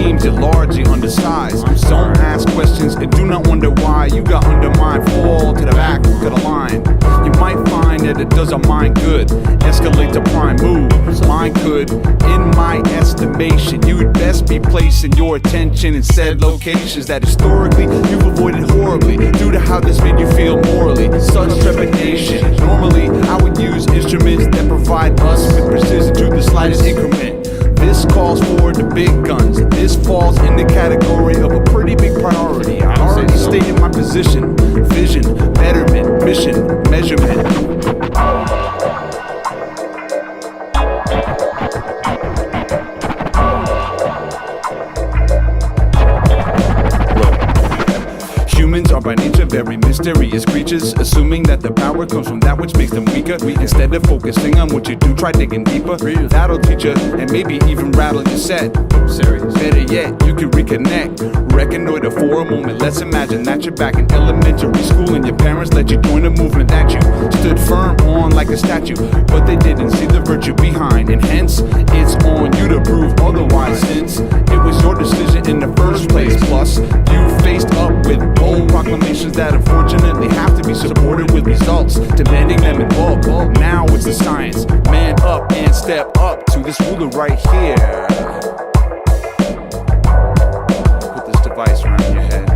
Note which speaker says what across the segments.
Speaker 1: schemes, you're largely undersized. Don't ask questions and do not wonder why you got undermined. Fall to the back of the line. You might find that it does a mind good. Escalate to prime move. Mine could, in my estimation, you'd best be placing your attention in said locations that historically you've avoided horribly due to how this made you feel morally. Such trepidation. Normally, I would use instruments that provide us with precision to the slightest increment. This calls for the big guns. This falls in the category of a pretty big priority. I already stated my position, vision, betterment, mission, measurement. Humans are by nature very mysterious creatures, assuming that the power comes from that which makes them weaker. Instead of focusing on what you do, try digging deeper. That'll teach you, and maybe even rattle your set. Serious. Better yet, you can reconnect. Reconnoiter for a moment. Let's imagine that you're back in elementary school and your parents let you join a movement that you stood firm on like a statue, but they didn't see the virtue behind, and hence it's on you to prove otherwise, since it was your decision in the first place. Plus, you faced up with bold proclamations that unfortunately have to be supported with results, demanding them in bulk. Now it's the science. Man up and step up to this ruler right here. Put this device around your head.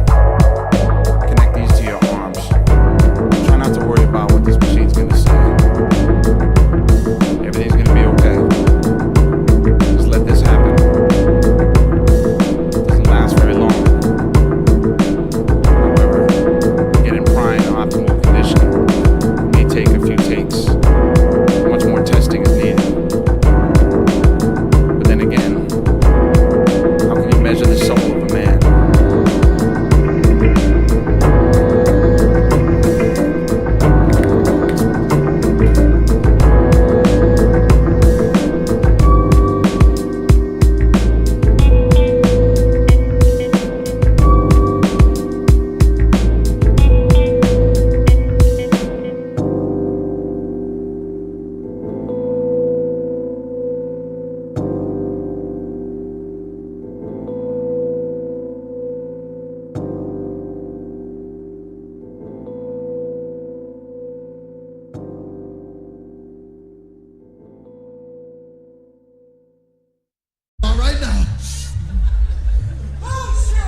Speaker 1: Connect these to your arms. Try not to worry about what this machine's gonna say. Everything's gonna be okay. Just let this happen. It doesn't last very long. Optimal condition may take a few takes. Much more testing is needed. But then again, how can you measure the soul of a man?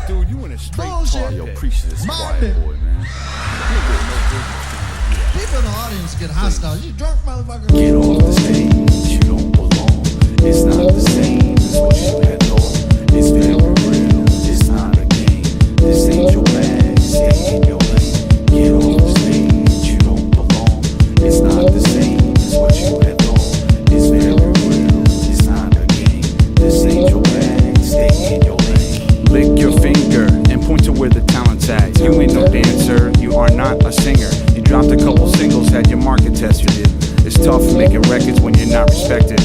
Speaker 1: Dude, you in a straight talk. Yo, preach this quiet boy, man.
Speaker 2: People in the audience get hostile. You drunk motherfucker.
Speaker 1: Get off the stage, you don't belong. It's not the same as what you had thought. It's very real, it's not a game. This ain't your bag, stay in your lane. Get off the stage, you don't belong. It's not the same as what you had thought. It's very real, it's not a game. This ain't your bag, stay in your lane. Lick your finger and point to where the talent's at. You ain't no dancer, you are not a singer. You dropped a couple singles, had your market tested. It's tough making records when you're not respected.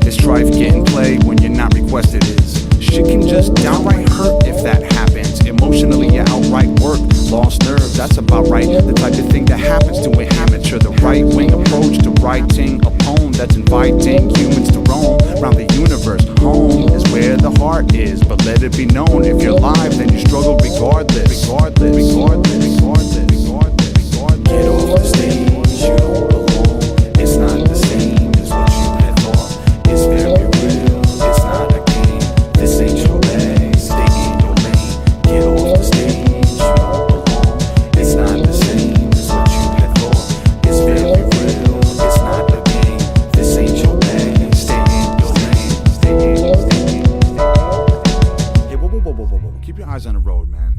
Speaker 1: It's strife getting played when you're not requested. Shit can just downright hurt if that happens. Emotionally, you outright work. Lost nerve, that's about right. The type of thing that happens to an amateur. The right wing approach to writing a poem that's inviting humans to roam around the universe. Home is where the heart is, but let it be known, if you're live, then you struggle regardless. Regardless, regardless, regardless, regardless, regardless. Get off the stage, you don't belong. It's not the same as what you had thought. It's very real, it's not a game. This ain't your bag, stay in your lane. Get off the stage, you don't belong. It's not the same as what you had thought. It's very real, it's not a game. This ain't your bag, stay in your lane. Stay in. Hey, whoa. Keep your eyes on the road, man.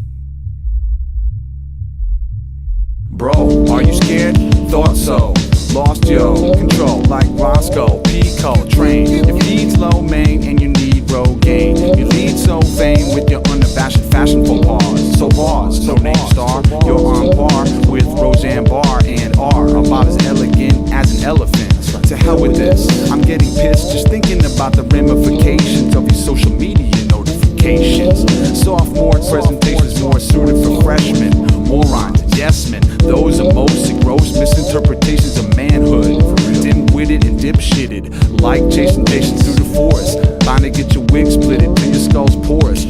Speaker 1: Bro, are you scared? Thought so. Lost your control like Roscoe, Pico, train. Your feed's low main and you need road gain. You lead so vain with your unabashed fashion for pause. So pause, no name star. You're on par with Roseanne Barr and are about as elegant as an elephant. To hell with this, I'm getting pissed just thinking about the ramifications of your social media notifications. Sophomore presentations more suited for freshmen. Morons, yes men, those are most gross misinterpretations of manhood. Dim-witted and dip-shitted, like chasing through the forest. Bound to get your wig splitted till your skull's porous.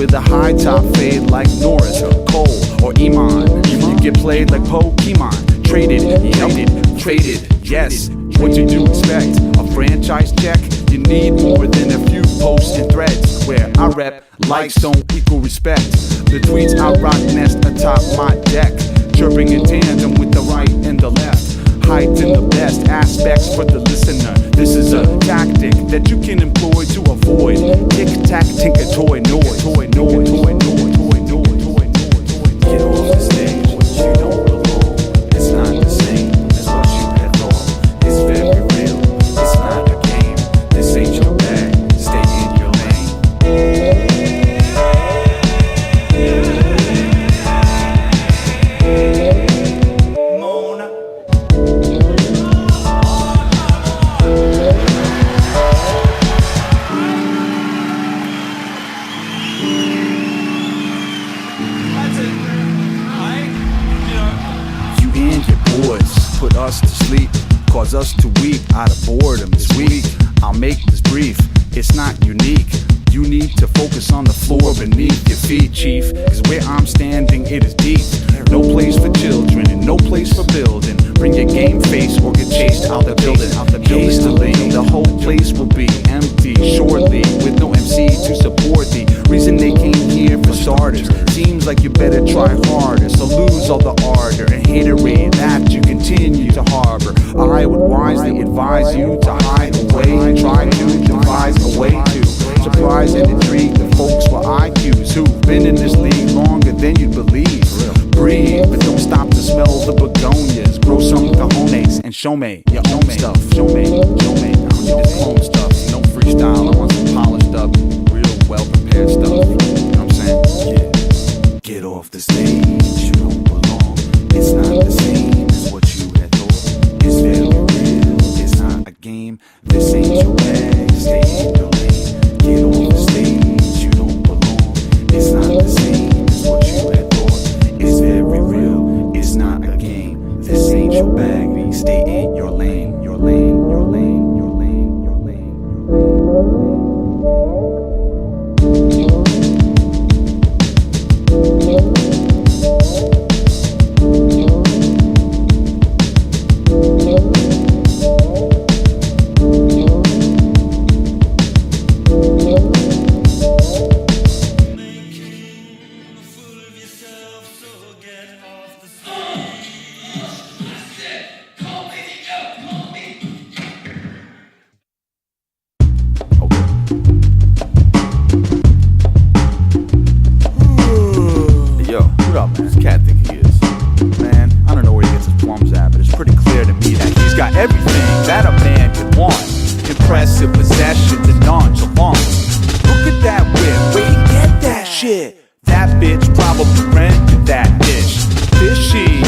Speaker 1: with a high top fade like Norris, Cole, or Iman. You get played like Pokemon. Traded, yes. What did you expect? A franchise check? You need more than a few posts and threads. Where I rep, likes don't equal respect. The tweets I rock nest atop my deck, chirping in tandem with the right and the left. Heighten the best aspects for the listener. This is a tactic that you can employ to avoid tic-tac, tinker-toy noise. Get off the stage, you don't belong. It's not the same as what you had thought. It's very real, it's not a game. This ain't your bag, stay in your lane. Mona. You and your boys put us to sleep, cause us to weep out of boredom this week. I'll make this brief, it's not unique. You need to focus on the floor beneath your feet, chief. Cause where I'm standing, it is deep. No place for children and no place for building. Bring your game face or get chased out the building. Hastily, the whole place will be empty shortly, with no MC to support the reason they came here for starters. Seems like you better try harder, so lose all the ardor and haterade that you continue to harbor. I would wisely advise you to hide away and try to devise a way to surprise and intrigue the folks with IQs who've been in this league longer than you'd believe. Breathe, but don't stop to smell the begonias. Grow some cojones and show me your own stuff. Show me. I don't need this clone stuff. No freestyle, I want some polished up, real well prepared stuff. You know what I'm saying? Yeah. Get off the stage, you don't belong. It's not the same as what you had thought. It's very real, it's not a game. This ain't your bag, stay in your lane. Get off the stage, you don't belong. It's not the same as what you had thought. It's very real, it's not a game. This ain't your bag, stay in your lane, your lane, your lane, your lane, your lane, your everything that a man could want. Impressive possessions and nonchalance. Look at that whip, where he get that shit? That bitch probably rented that dish. Fishy,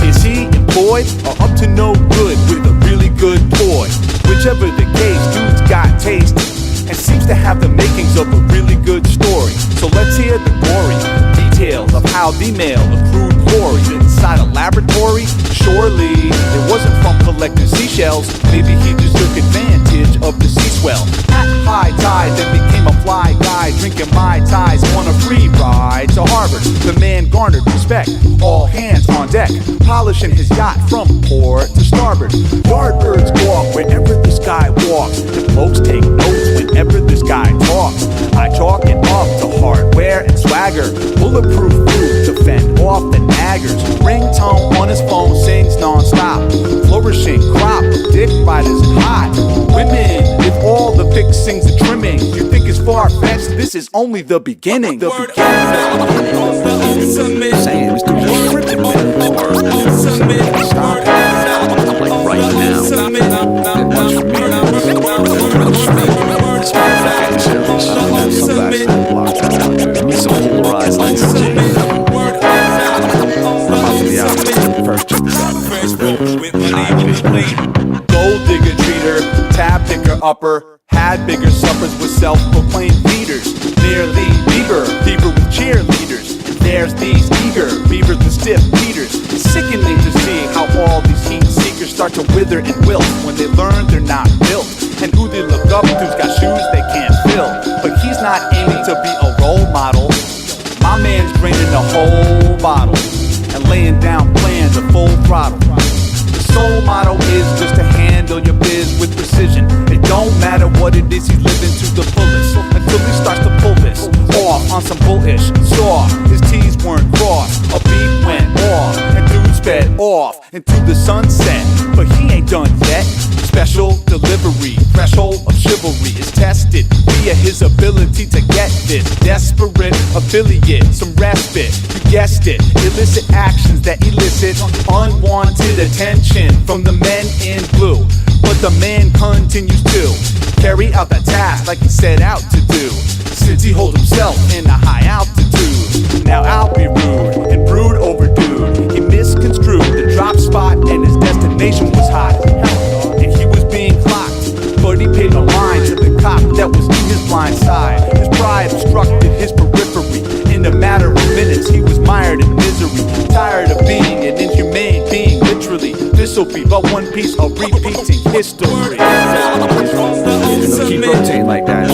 Speaker 1: is he employed or up to no good with a really good toy? Whichever the case, dude's got taste and seems to have the makings of a really good story. So let's hear the gory details of how the male accrued glory inside a laboratory. Surely it wasn't from collecting seashells. Maybe he just took advantage of the sea swell at high tide, then became a fly guy drinking Mai Tais on a free ride to Harvard. The man garnered respect, all hands on deck, polishing his yacht from port to starboard. Yardbirds walk wherever this guy walks, and folks take notes whenever this guy talks. I chalk it up to hardware and swagger, bulletproof proof to fend off the naggers. Ringtone on his phone sings non-stop, flourishing crop of dick riders hot. Women with all the fixings and trimming. You think it's far-fetched? This is only the beginning. The beginning. Saying this dude is scripted, man. Stop it. Like right now. That much for me. It's fucking serious. Come back to the block. Some polarized lenses. First, check this out. Gold digger treater, tab picker upper, had bigger suppers with self-proclaimed leaders. Nearly Bieber with cheerleaders. There's these eager beavers with stiff beaters. It's sickening to see how all these heat seekers start to wither and wilt when they learn they're not built. And who they look up to's got shoes they can't fill. but he's not aiming to be a role model. My man's draining the whole bottle and laying down plans of full throttle. The sole motto is just to handle your biz with precision. It don't matter what it is, he's living to the fullest until he starts to pull this off on some bullish. Saw his T's weren't crossed, a beat went off, and dude sped off into the sunset. But he ain't done yet. Special delivery, threshold of chivalry is tested via his ability to get this desperate affiliate, some respite. You guessed it, illicit actions that elicit unwanted attention from the men in blue. But the man continues to carry out the task like he set out to do, since he holds himself in a high altitude. Now I'll be rude and brood over dude. He misconstrued the drop spot and his destination was hot. And he was being clocked, but he paid no mind to the cop that was in his blind side. His pride obstructed his periphery. In a matter of minutes, he was mired in misery, tired of being an inhumane being, literally. This'll be but one piece of repeating history. Keep rotating like that,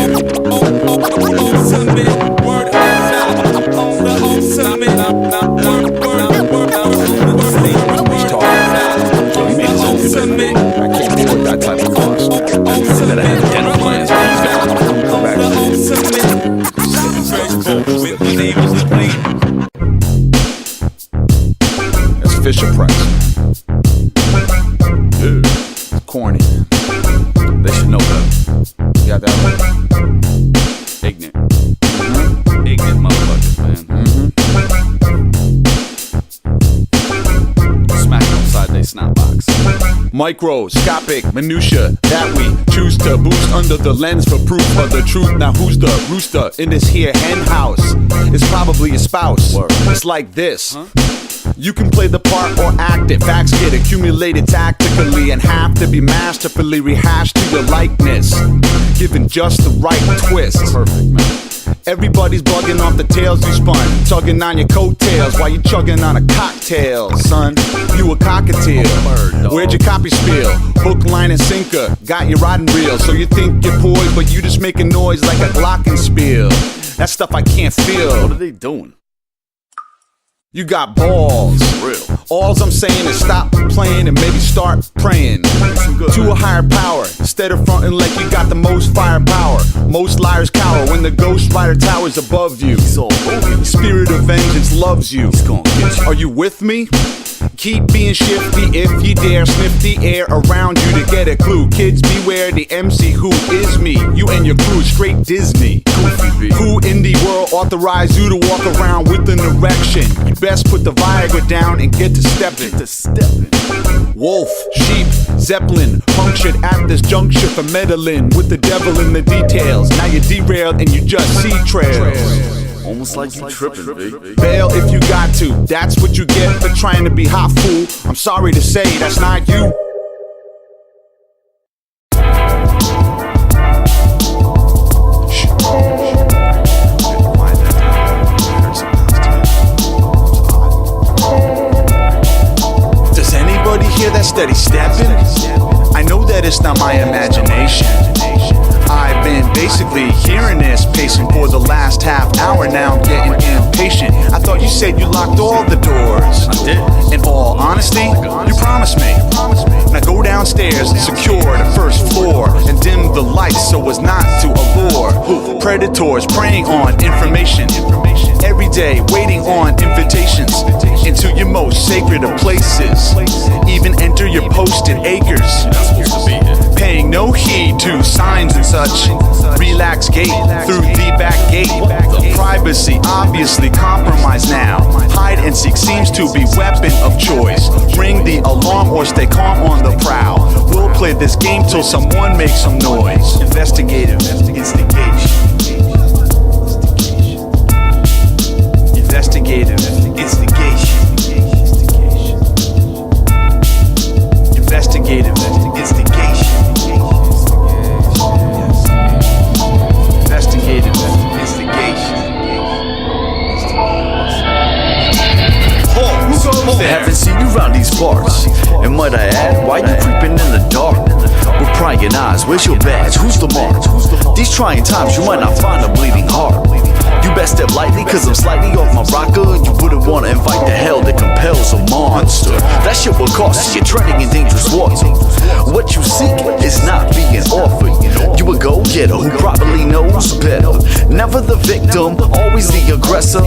Speaker 1: that type of cost. That I had dental plans for these guys. Come back. That's Fisher Price. Dude, it's corny. They should know better. You got that right? Ignorant. Ignorant motherfuckers, man. Smack them upside they snot box. Microscopic minutia that we choose to boost under the lens for proof of the truth. Now who's the rooster in this here hen house? It's probably a spouse. It's like this. You can play the part or act it. Facts get accumulated tactically and have to be masterfully rehashed to your likeness, given just the right twist. Perfect, man. Everybody's bugging off the tales you spun, tugging on your coattails while you chugging on a cocktail. Son, you a cockatiel. Where'd your copy spill? Hook, line, and sinker got you riding real. So you think you're poised, but you just making noise like a glockenspiel. That stuff I can't feel. What are they doing? You got balls. Real. Alls I'm saying is stop playing and maybe start praying to a higher power instead of fronting like you got the most firepower. Most liars cower when the ghost rider towers above you. Spirit of vengeance loves you. Are you with me? Keep being shifty if you dare. Sniff the air around you to get a clue. Kids beware the MC who is me. You and your crew straight Disney. Who in the world authorized you to walk around with an erection? You best put the Viagra down and get to stepping. Wolf, sheep, Zeppelin punctured at this juncture for meddling with the devil in the details. Now you're derailed and you just see trails.
Speaker 3: Almost like you tripping, big.
Speaker 1: Bail if you got to. That's what you get for trying to be hot, fool. I'm sorry to say that's not you. Does anybody hear that steady stepping? I know that it's not my imagination. I've been basically hearing this, pacing for the last half hour. Now I'm getting impatient. I thought you said you locked all the doors.
Speaker 3: I did.
Speaker 1: In all honesty, you promised me. Now go downstairs, secure the first floor, and dim the lights so as not to allure predators preying on information. Every day waiting on invitations into your most sacred of places. Even enter your posted acres.
Speaker 3: You're not supposed to be here.
Speaker 1: Paying no heed to signs and such. Relax gate through the back gate. Privacy obviously compromised now. Hide and seek seems to be weapon of choice. Ring the alarm or stay calm on the prowl. We'll play this game till someone makes some noise. Investigative instigation. Investigative instigation. Investigative instigation. Investigative instigation.
Speaker 3: Haven't seen you round these parts. And might I add, why you creeping in the dark? with prying eyes. Where's your badge? Who's the mark? These trying times, you might not find a bleeding heart. You best step lightly, cause I'm slightly off my rocker. You wouldn't wanna invite the hell that compels a monster. That shit will cost you, treading in dangerous water. What you seek is not being offered. You a go-getter who probably knows better. Never the victim, always the aggressor.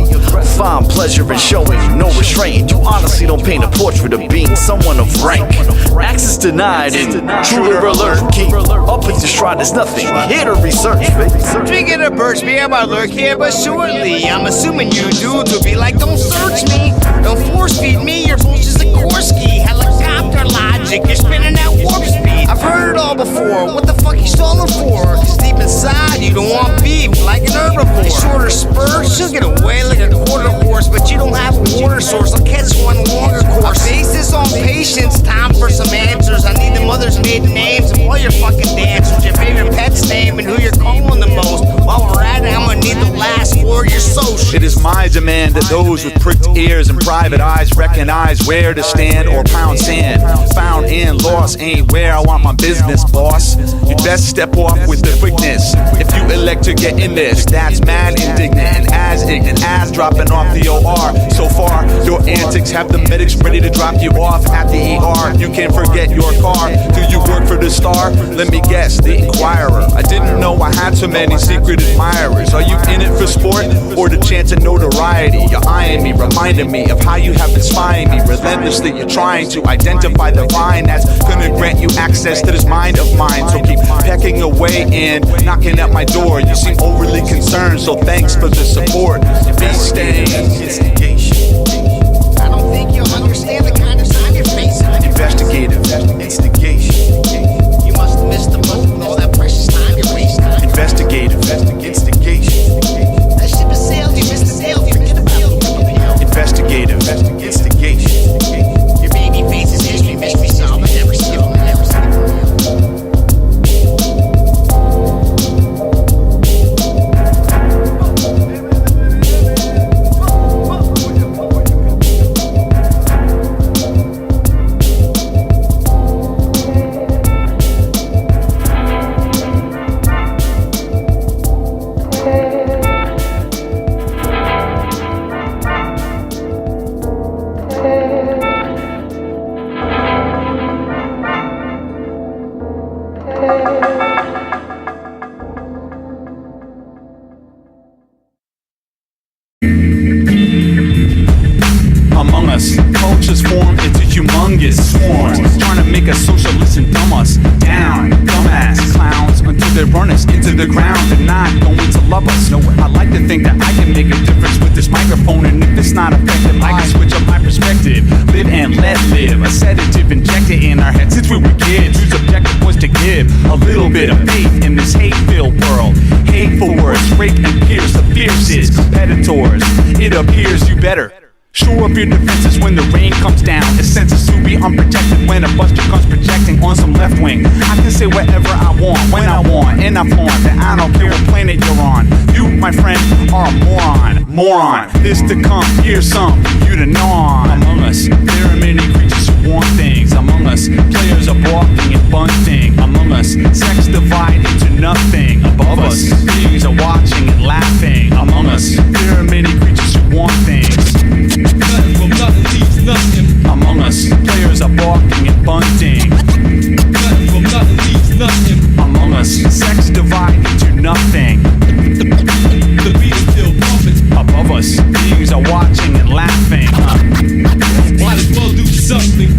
Speaker 3: Find pleasure in showing no restraint. You honestly don't paint a portrait of being someone of rank. Access denied and intruder alert. Keep up with your stride, there's nothing here to research, baby.
Speaker 4: Drinking a birch beer, I lurk here, but shortly I'm assuming you dudes will be like, don't search me, don't force feed me, your bullshit's a Korsky. Helicopter logic, you're spinning at warp speed. I've heard it all before, what the fuck you stalling for? Cause deep inside you don't want beef like an herbivore. Shorter spurs, she'll get away like a quarter horse, but you don't have a water source, I'll catch one longer course. Basis on patience, time for some answers. I need the mother's maiden names of all your fucking dancers, your favorite pet's name and who you're calling the most. While we're at it, I'm gonna need the last for your social.
Speaker 5: It is my demand that those with pricked ears and private eyes recognize where to stand or pound sand. Found and lost ain't where I want my business, boss. You'd best step off with the quickness. If you elect to get in this, that's mad indignant and as ignorant as dropping off the OR. So far, your antics have the medics ready to drop you off at the ER. You can forget your car. Do you work for the Star? Let me guess, the Inquirer. I didn't know I had so many secret admirers. Are you in it for sport or the chance of notoriety? You're eyeing me, reminding me of how you have been spying me. Relentlessly, you're trying to identify the vine that's gonna grant you access to this mind of mine. So keep pecking away and knocking at my door. You seem overly concerned, so thanks for the support. Be staying.
Speaker 4: I don't think you'll understand the kind of sign you're facing.
Speaker 5: Investigative instigation.
Speaker 4: You must have missed the boat with all that precious time you're wasting.
Speaker 5: Investigative instigation.
Speaker 4: That ship has sailed, you missed the sail, forget about it.
Speaker 5: Investigative instigation.
Speaker 4: Your baby face is history, mystery solved, but never skipped.
Speaker 5: Among us, cultures form into humongous swarms, trying to make us socialists and dumb us down, dumbass clowns, until they run us into the ground and not going to love us. No, I like to think that I can make a difference with this microphone, and if it's not effective, I can switch up my perspective. Live and let live, a sedative injected in our heads since we were kids, whose objective was to give a little bit of faith in this hate-filled world. Hateful words rape and pierce the fiercest competitors. It appears you better shore up your defenses when the rain comes down. It senses to be unprotected when a buster comes projecting on some left wing. I can say whatever I want, when I want, and I flaunt that I don't care what planet you're on. You, my friend, are a moron. This to come, here's some for you to know on. Among us, there are many creatures who want things. Among us, players are balking and bunting. Among us, sex divide into nothing. Above us, beings are watching and laughing. Among us, there are many creatures who want things.
Speaker 6: Nothing from nothing leaves nothing.
Speaker 5: Among us, players are balking and bunting.
Speaker 6: Nothing from nothing leaves nothing.
Speaker 5: Among us, sex divide into nothing.
Speaker 6: The beat is still pumping.
Speaker 5: Above us, beings are watching and laughing.
Speaker 6: Might as well do something.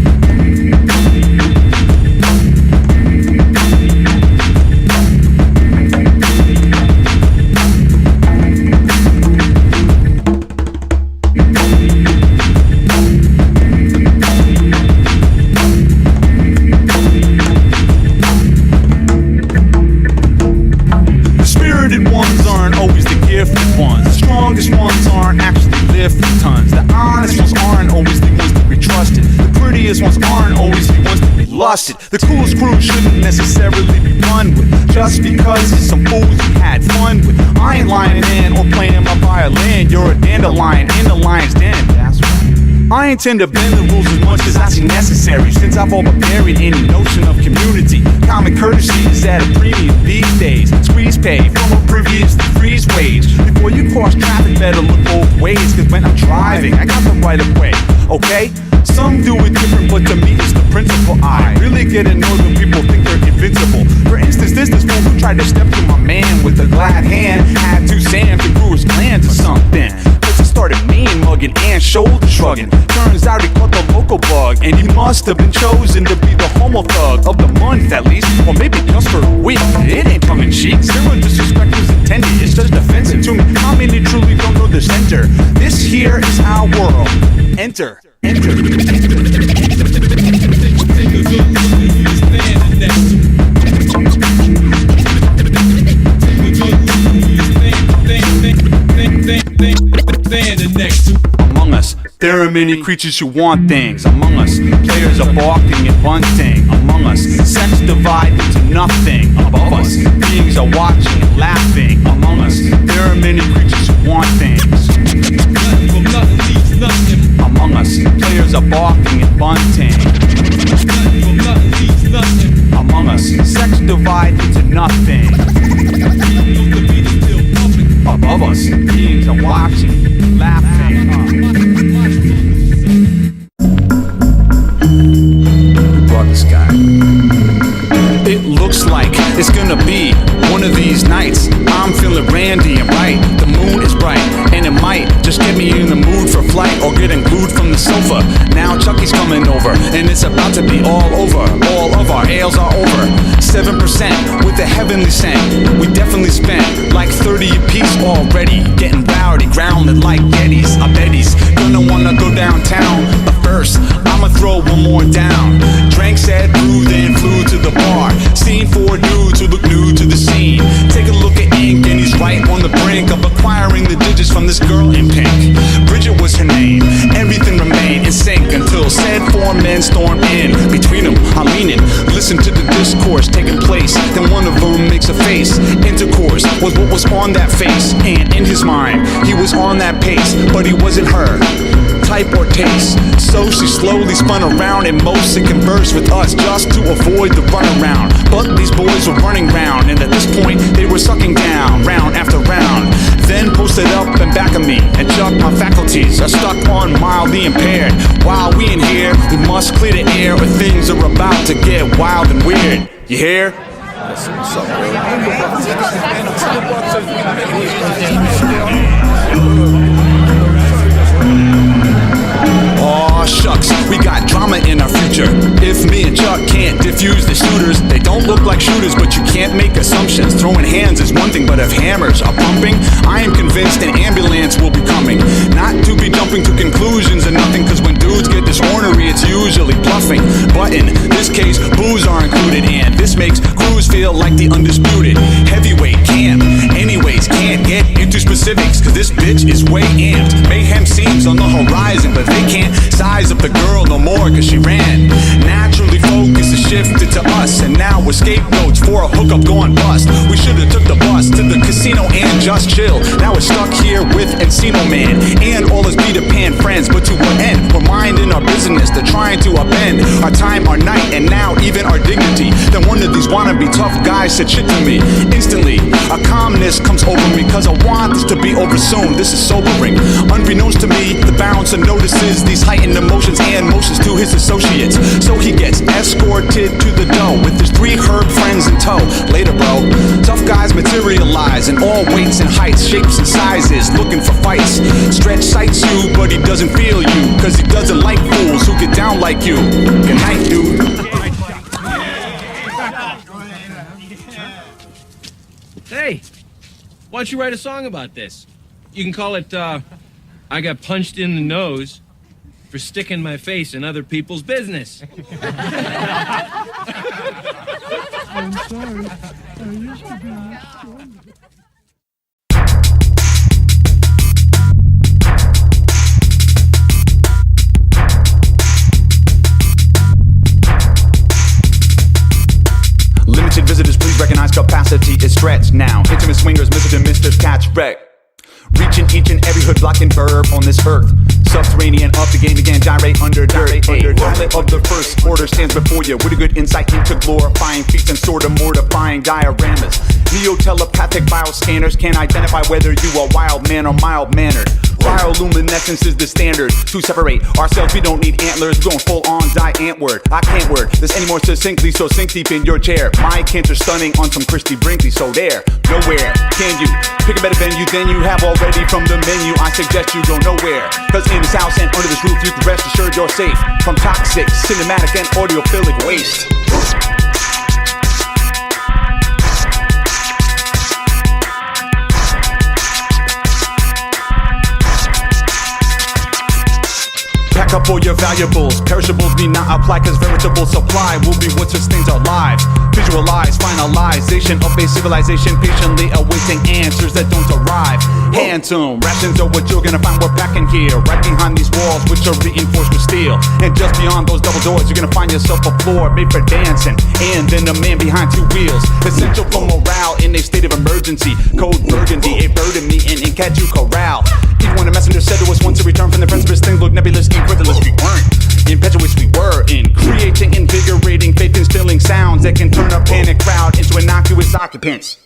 Speaker 5: Ones aren't always the gifted ones. The strongest ones aren't actually lifting tons. The honest ones aren't always the ones to be trusted. The prettiest ones aren't always the ones to be lusted. The coolest crew shouldn't necessarily be run with just because it's some fools you had fun with. I ain't lying in or playing my violin. You're a dandelion in the lion's den. That's right. I I intend to bend the rules as much as I see necessary, since I've all but buried any notion of community. Common courtesy is at a premium these days. Squeeze pay from a previously freeze wage. Before you cross traffic, better look both ways, cause when I'm driving, I got the right of way, okay? Some do it different, but to me it's the principle. I really get annoyed when people think they're invincible. For instance, this fool who tried to step to my man with a glad hand had two Sams and grew his clan to something. Cause he started mean mugging and shoulder shrugging. Turns out he caught the local bug, and he must have been chosen to be the homo thug of the month at least, or maybe just for a week. It ain't tongue in cheek, zero disrespect was intended. It's just offensive to me. How many truly don't know the center? This here is our world. Enter.
Speaker 6: Take a good look at who you're standing next to. Take a good look at who you're standing next to.
Speaker 5: Among us, there are many creatures who want things. Among us, players are balking and bunting. Among us, sex divided into nothing. Above us, beings are watching and laughing. Among us, there are many creatures who want things.
Speaker 6: Nothing from nothing leaves nothing.
Speaker 5: Among us, players are balking and bunting.
Speaker 6: Nothing from nothing leaves nothing.
Speaker 5: Among us, sex divided into nothing.
Speaker 6: Look, the beat is still pumping.
Speaker 5: Above us, beings are watching, laughing.
Speaker 3: Brought this guy.
Speaker 5: It looks like it's gonna be one of these nights. I'm feeling randy and right. The moon is bright, and it might just get me in the mood for flight or getting glued from the sofa. Now Chucky's coming over, and it's about to be all over. All of our ales are over. 7% with the heavenly scent. We definitely spent like 30 apiece already. Getting rowdy, grounded like Yetis. I bet he's gonna wanna go downtown. But first, I'ma throw one more down. Drank, said, brew, then flew to the bar. Seen four dudes who look new to the scene. Take a look at Ink, and he's right on the brink of acquiring the digits from this girl in pink. Bridget was her name. Everything remained in sync until said four men stormed in. Between them, I lean in, listen to the discourse taking place. Then one of them makes a face. Intercourse was what was on that face, and in his mind, he was on that pace, but he wasn't her type or taste. So she slowly spun around and most to converse with us just to avoid the runaround. But these boys were running round, and at this point they were sucking down round after round. Then posted up and back of me, and Chuck, my faculties are stuck on mildly impaired. While we in here, we must clear the air or things are about to get wild and weird. You hear?
Speaker 3: What's up, bro?
Speaker 5: Aw, shucks, we got drama in our future. If me and Chuck can't diffuse the shooters, they don't look like shooters, but you can't make assumptions. Throwing hands is one thing, but if hammers are pumping, I am convinced an ambulance will be coming. Not to be jumping to conclusions or nothing, cause when dudes get this ornery, it's usually bluffing. But in this case, booze are included, and this makes crews feel like the undisputed heavyweight camp. Anyways, can't get into specifics, cause this bitch is way amped. Mayhem seems on the horizon, but they can't size up the girl no more, cause she ran. Naturally focus is shifted to us, and now we're scapegoats for a hookup going bust. We should've took the bus to the casino and just chill. Now we're stuck here with Encino Man and all his Peter Pan friends, but to what end? We're minding our business, they're trying to upend our time, our night, and now even our dignity. Then one of these wannabe tough guys said shit to me. Instantly, a calmness comes over me, cause I want this to be over soon. This is sobering. Unbeknownst to me, the bouncer notices these heightened emotions and motions to his associates. So he gets escorted to the dough with his 3 herb friends in tow. Later, bro, tough guys materialize in all weights and heights, shapes and sizes, looking for fights. Stretch sights you, but he doesn't feel you, cause he doesn't like fools who get down like you. Good night, dude.
Speaker 7: Hey, why don't you write a song about this? You can call it, I got punched in the nose for sticking my face in other people's business.
Speaker 2: I'm sorry. I used to be much stronger.
Speaker 5: Limited visitors, please recognize capacity is stretched now. Intimate swingers, Mr. and Misters catch wreck. Reaching each and every hood block and burb on this earth. subterranean, up the game again, gyrate under dirt. Pilot of the first order stands before you with a good insight into glorifying feats and sort of mortifying dioramas. Neo-telepathic bioscanners can identify whether you are wild man or mild-mannered. Bioluminescence is the standard to separate ourselves. We don't need antlers, we're going full on ant word. I can't word this any more succinctly, so sink deep in your chair. My cancer stunning on some Christy Brinkley, so there, nowhere can you pick a better venue than you have already from the menu. I suggest you go nowhere, cause in this house and under this roof you can rest assured you're safe from toxic, cinematic and audiophilic waste. Pack up all your valuables, perishables need not apply, cause veritable supply will be what sustains our lives. Visualize finalization of a civilization, patiently awaiting answers that don't arrive. Handsome rations are what you're gonna find we're packing here, right behind these walls which are reinforced with steel. And just beyond those double doors you're gonna find yourself a floor made for dancing, and then a man behind two wheels. Essential for morale in a state of emergency. Code burgundy, a bird in me and in cat you corral. Even when a messenger said to us once to return from the precipice, things look nebulous, incredulous we weren't. Impetuous we were in creating invigorating, faith-instilling sounds that can turn a panic crowd into innocuous occupants.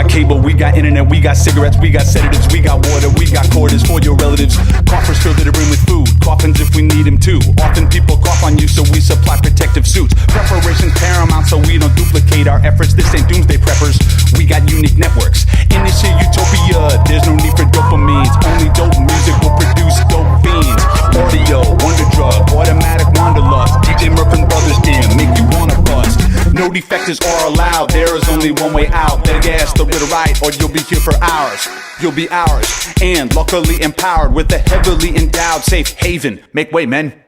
Speaker 5: Cable, we got internet, we got cigarettes, we got sedatives, we got water, we got quarters for your relatives. Coffers filled to the brim with food, coffins if we need them too. Often people cough on you, so we supply protective suits. Preparation's paramount, so we don't duplicate our efforts. This ain't doomsday preppers, we got unique networks. In this here utopia, there's no need for dopamines. Only dope music will produce dope fiends. Audio, wonder drug, automatic wanderlust. DJ Merf and Brothers Jam, make you wanna bust. No defectors are allowed, there is only one way out. Better gas the riddle right, or you'll be here for hours. You'll be ours, and luckily empowered with a heavily endowed safe haven. Make way, men.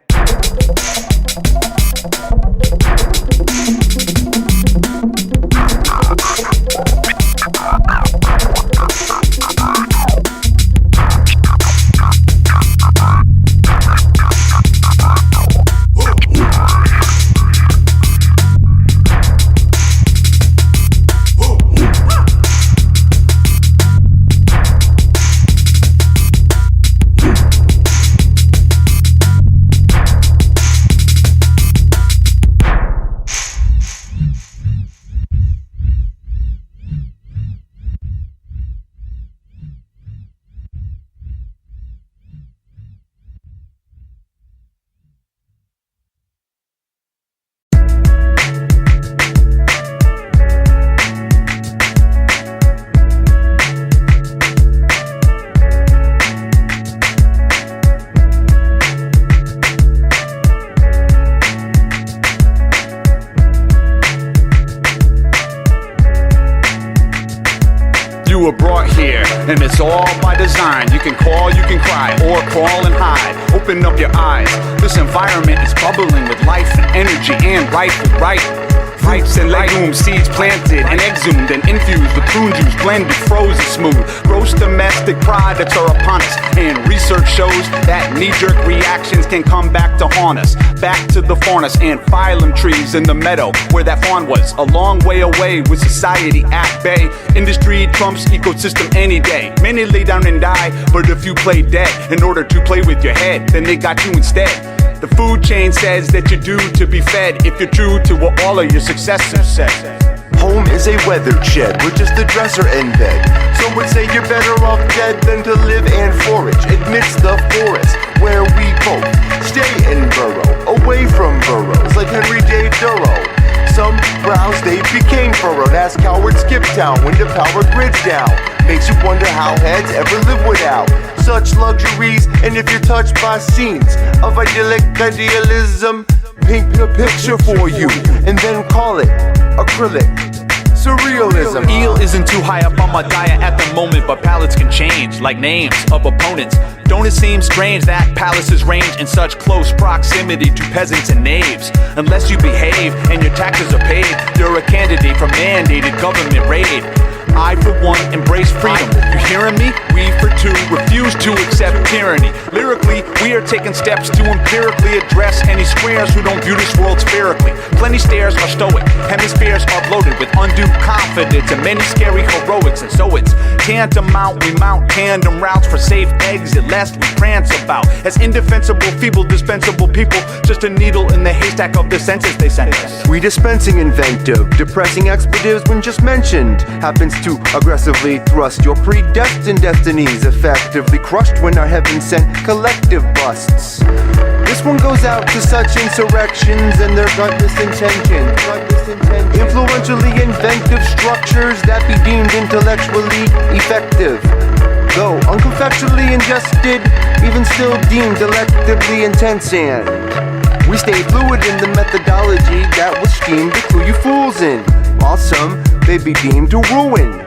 Speaker 5: You were brought here, and it's all by design. You can call, you can cry, or crawl and hide. Open up your eyes. This environment is bubbling with life and energy and rightful right. Fruits and legumes, seeds planted and exhumed and infused with prune juice, blended, frozen smooth. Gross domestic products are upon us, and research shows that knee-jerk reactions can come back to haunt us. Back to the faunus and phylum trees in the meadow where that fawn was. A long way away with society at bay. Industry trumps ecosystem any day. Many lay down and die, but a few play dead in order to play with your head. Then they got you instead. The food chain says that you're due to be fed if you're true to what all of your successors said.
Speaker 8: Home is a weathered shed with just a dresser and bed. Some would say you're better off dead than to live and forage amidst the forest where we both stay and burrow away from burrows like Henry J. Thoreau. Some browse they became furrowed as cowards skip town when the power grid's down. Makes you wonder how heads ever live without such luxuries. And if you're touched by scenes of idyllic idealism, paint a picture for you and then call it acrylic. surrealism.
Speaker 5: Eel isn't too high up on my diet at the moment, but palates can change, like names of opponents. Don't it seem strange that palaces range in such close proximity to peasants and knaves? Unless you behave and your taxes are paid, you're a candidate for mandated government raid. I, for one, embrace freedom. You hearing me? We, for two, refuse to accept tyranny. Lyrically, we are taking steps to empirically address any squares who don't view this world spherically. Plenty stares are stoic, hemispheres are bloated with undue confidence and many scary heroics. And so it's tantamount, we mount tandem routes for safe exit, lest we prance about as indefensible, feeble, dispensable people, just a needle in the haystack of the census they sent us.
Speaker 8: We dispensing inventive, depressing expletives when just mentioned happens to aggressively thrust your predestined destinies, effectively crushed when our heaven sent collective busts. This one goes out to such insurrections and their gutless intentions. Influentially inventive structures that be deemed intellectually effective, though unconfectually ingested, even still deemed delectably intense. And we stay fluid in the methodology that was schemed to clue you fools in, while some they be deemed to ruin,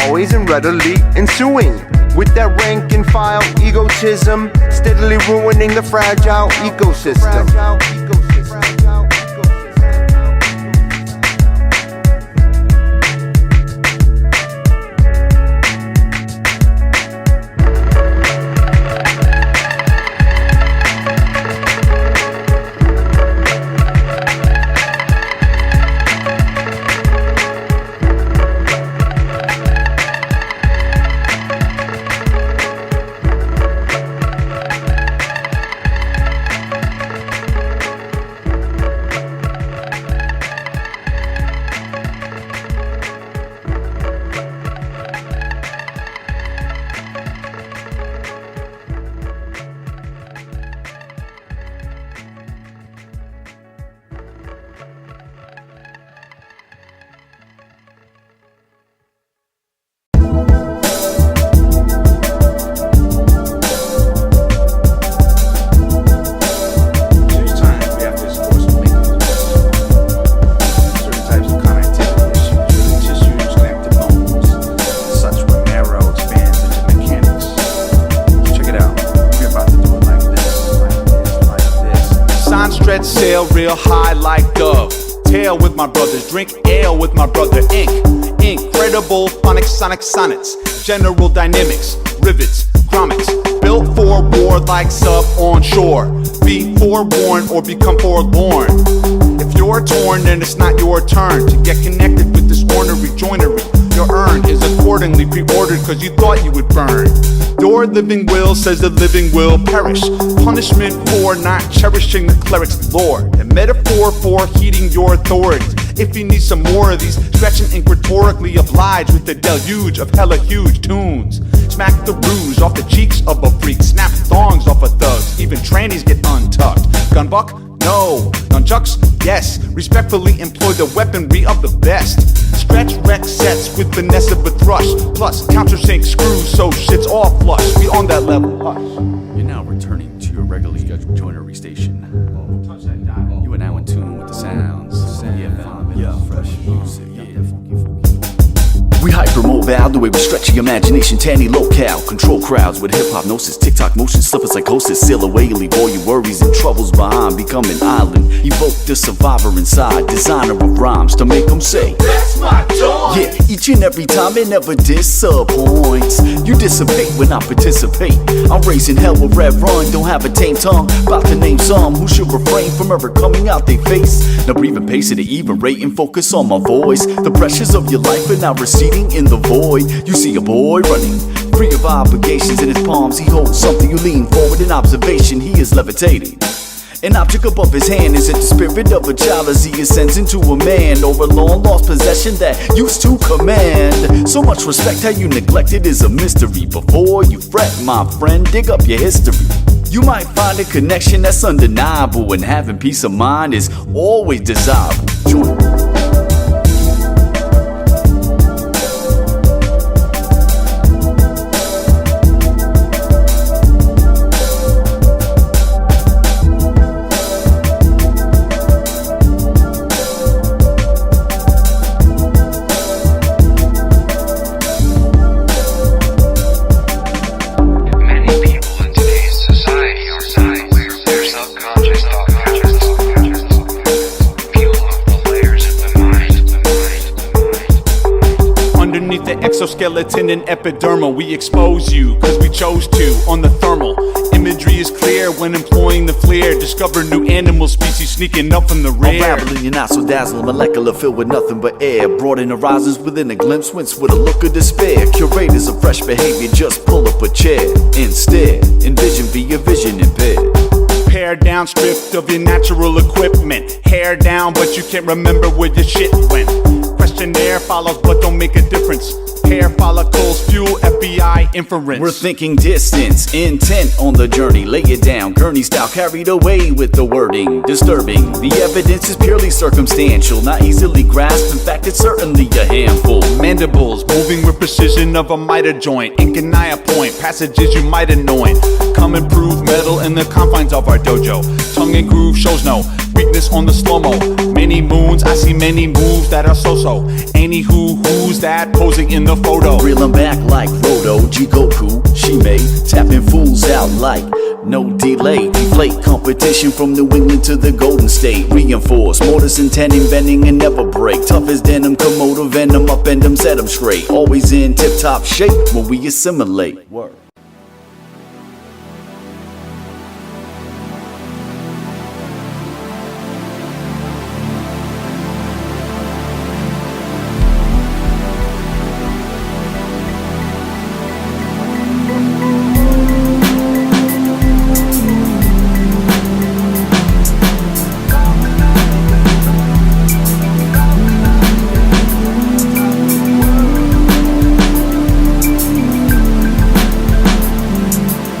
Speaker 8: always and readily ensuing, with that rank and file egotism, steadily ruining the fragile ecosystem.
Speaker 5: Sail real high like dove. Tail with my brothers, drink ale with my brother. Incredible phonics, sonic sonnets, general dynamics, rivets, grommets, built for war like sub on shore. Be forewarned or become forlorn. If you're torn, then it's not your turn to get connected with this ornery joinery. Your urn is accordingly pre-ordered cause you thought you would burn. Your living will says the living will perish. Punishment for not cherishing the cleric's lore. A metaphor for heeding your authorities. If you need some more of these, stretching ink rhetorically oblige with the deluge of hella huge tunes. Smack the rouge off the cheeks of a freak. Snap thongs off of thugs. Even trannies get untucked. Gunbuck? No. Nunchucks? Yes. Respectfully employ the weaponry of the best. Stretch wreck sets with finesse of a thrush. Plus countersink screws so shit's all flush. We on that level. Hush.
Speaker 3: You're now returning to your regularly scheduled joinery station. You are now in tune with the sounds. Fresh music. We hyper mobile, the way we stretch your imagination to any locale. Control crowds with hip-hop gnosis, TikTok motion, slip a psychosis. Sail away, leave all your worries and troubles behind. Become an island, evoke the survivor inside. Designer of rhymes to make them say, that's my dawn. Yeah, each and every time it never disappoints. You dissipate when I participate. I'm raising hell with red run, don't have a tame tongue. About to name some who should refrain from ever coming out they face. Now breathe and pace it to even rate and focus on my voice. The pressures of your life are now receding in the void. You see a boy running, free of obligations. In his palms he holds something. You lean forward in observation, he is levitating. An object above his hand is it the spirit of a child as he ascends into a man, or a long lost possession that used to command. So much respect, how you neglect it is a mystery. Before you fret, my friend, dig up your history. You might find a connection that's undeniable, and having peace of mind is always desirable. Join me.
Speaker 5: skeleton and epidermal. We expose you, cause we chose to, on the thermal. Imagery is clear when employing the flare. Discover new animal species sneaking up from the rear.
Speaker 3: Unraveling, you're not so dazzling, molecular filled with nothing but air. Broaden horizons within a glimpse, wince with a look of despair. Curators of fresh behavior, just pull up a chair. Instead, envision via vision impaired.
Speaker 5: Hair down, stripped of your natural equipment. Hair down, but you can't remember where your shit went. Questionnaire follows, but don't make a difference. Hair follicles fuel FBI inference.
Speaker 3: We're thinking distance, intent on the journey. Lay it down, Gurney style, carried away with the wording. Disturbing, the evidence is purely circumstantial, not easily grasped. In fact, it's certainly a handful.
Speaker 5: Mandibles moving with precision of a miter joint. Ink and eye point, passages you might annoy. Come and prove metal in the confines of our dojo. Tongue and groove shows no weakness on the slow-mo. Many moons, I see many moves that are so-so. Anywho, who's that posing in the photo?
Speaker 3: Reel 'em back like Roto, Jigoku, Shimei, tapping fools out like no delay. Deflate competition from New England to the Golden State. Reinforce, mortars and tenon, bending and never break. Tough as denim, Komodo venom, upend 'em, set 'em straight. Always in tip-top shape when we assimilate. Word.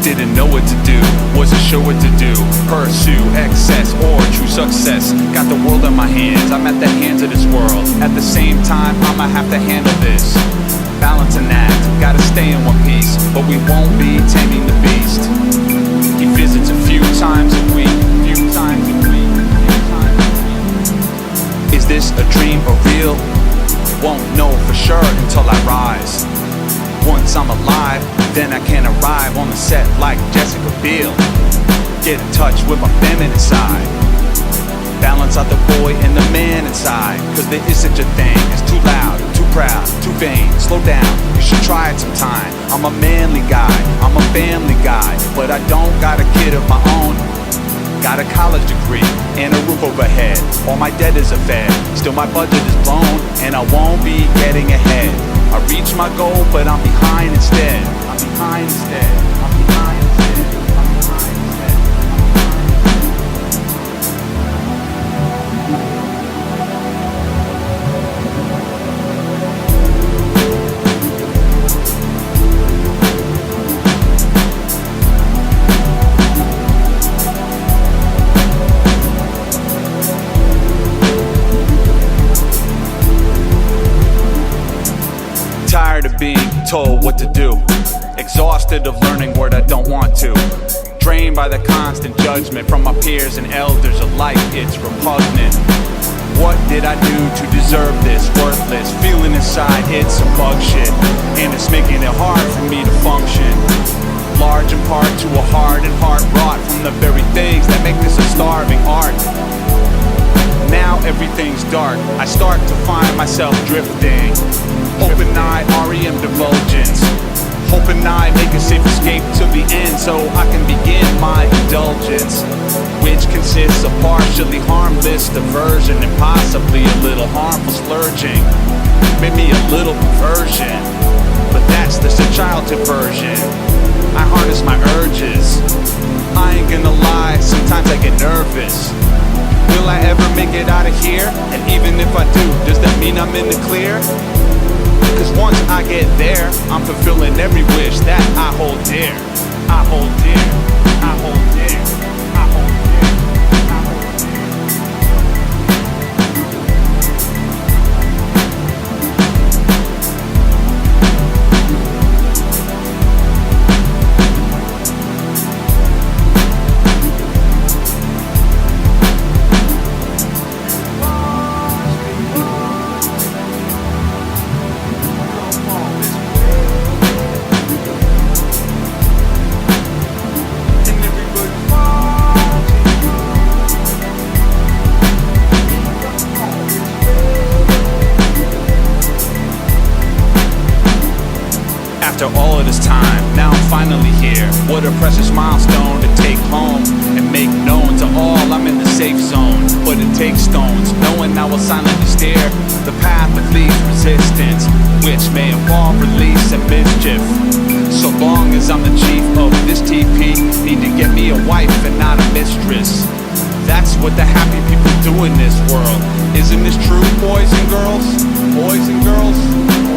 Speaker 5: Didn't know what to do, wasn't sure what to do. Pursue excess or true success. Got the world in my hands, I'm at the hands of this world. At the same time, I'ma have to handle this. Balance and act, gotta stay in one piece. But we won't be taming the beast. He visits a few times a week, few times a week, few times a week. Is this a dream or real? Won't know for sure until I rise. Once I'm alive, then I can arrive on the set like Jessica Biel. Get in touch with my feminine side. Balance out the boy and the man inside. Cause there is such a thing as too loud, too proud, too vain. Slow down, you should try it sometime. I'm a manly guy, I'm a family guy. But I don't got a kid of my own. Got a college degree and a roof overhead. All my debt is a fed. Still my budget is blown and I won't be getting ahead. I reach my goal, but I'm behind instead. I'm behind instead. I'm behind instead. I'm behind instead. Tired of being told what to do. Exhausted of learning what I don't want to. Drained by the constant judgment from my peers and elders alike, it's repugnant. What did I do to deserve this? Worthless, feeling inside it's some bug shit. And it's making it hard for me to function. Large in part to a heart and heart rot from the very things that make this a starving art. Now everything's dark, I start to find myself drifting. Open-eye REM divulgence. Hoping I make a safe escape to the end so I can begin my indulgence, which consists of partially harmless diversion and possibly a little harmful splurging. Maybe a little perversion, but that's just a childhood version. I harness my urges. I ain't gonna lie, sometimes I get nervous. Will I ever make it out of here? And even if I do, does that mean I'm in the clear? Cause once I get there, I'm fulfilling every wish that I hold dear. I hold dear. I hold dear. I hold dear. I hold dear. Everybody all of this time, now I'm finally here. What a precious milestone to take home and make known to all I'm in the safe zone. But it takes stones, knowing I will silently stare the path that leads resistance, which may involve release and mischief. So long as I'm the chief of this TP, need to get me a wife and not a mistress. That's what the happy people do in this world. Isn't this true, boys and girls? Boys and girls?